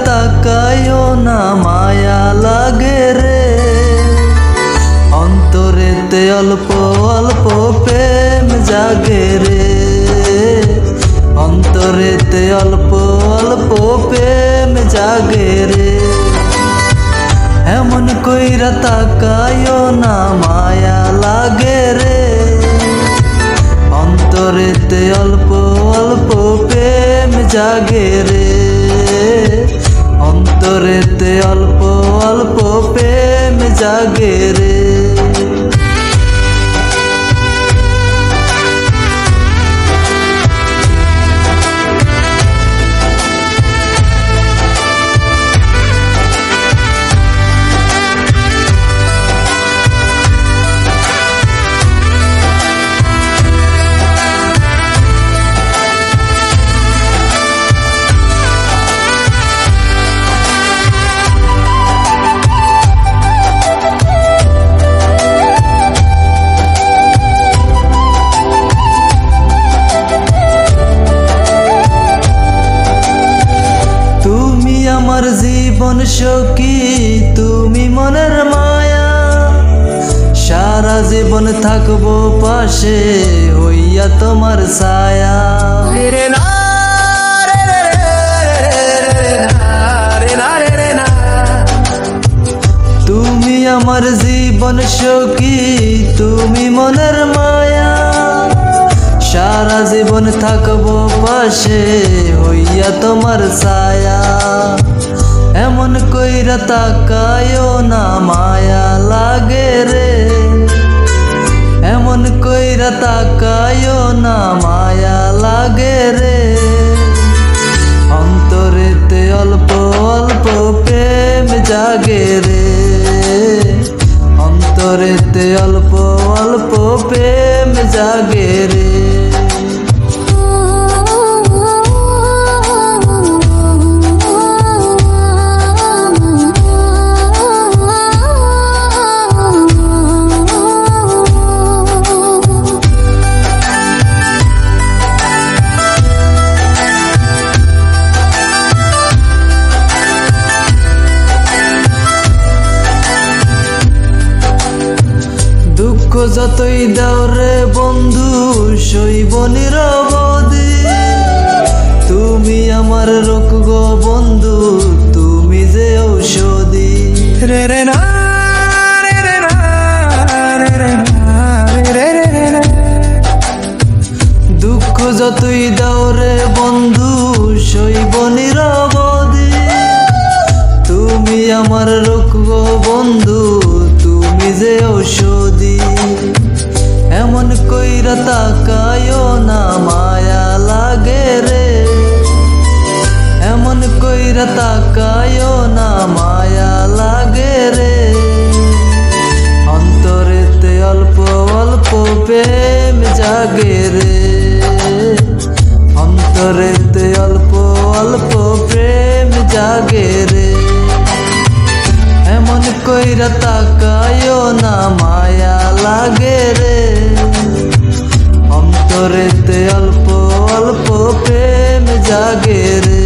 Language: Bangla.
তাকাইও না মায়া লাগে রে, অন্তরেতে অল্প অল্প প্রেম জাগে রে, অন্তরেতে অল্প অল্প প্রেম জাগে রে। এমন কইরা তাকাইও না মায়া লাগে রে, অন্তরেতে অল্প অল্প প্রেম জাগে রে, অন্তরেতে অল্প অল্প প্রেম জাগে রে। আমার জীবন সখী তুমি মনের মায়া, সারা জীবন থাকবো পাশে হইয়া তোমার ছায়া। তুমি আমার জীবন সখী তুমি মনের মায়া, সারা জীবন থাকবো পাশে হইয়া তোমার ছায়া। এমন কইরা তাকাইও না মায়া লাগে রে, এমন কইরা তাকাইও না মায়া লাগে রে, অন্তরেতে অল্প অল্প প্রেম জাগে রে, অন্তরেতে অল্প অল্প প্রেম জাগে রে। দুঃখ যতই দাও রে বন্ধু সইব নিরবধি, তুমি আমার রোগ গো বন্ধু তুমি যে ঔষধি। রে রে না রে রে না রে রে না রে রে না। দুঃখ যতই দাও রে বন্ধু সইব নিরবধি, তুমি আমার রোগ গো বন্ধু তুমি যে ঔষধি। এমন কইরা তাকাইও না মায়া লাগে রে, এমন কইরা তাকাইও না মায়া লাগে রে, অন্তরেতে অল্প অল্প প্রেম জাগে রে, অন্তরেতে অল্প অল্প প্রেম জাগে রে। এমন কইরা তাকাইও না মায়া লাগে রে, অন্তরেতে অল্প অল্প প্রেম জাগে রে।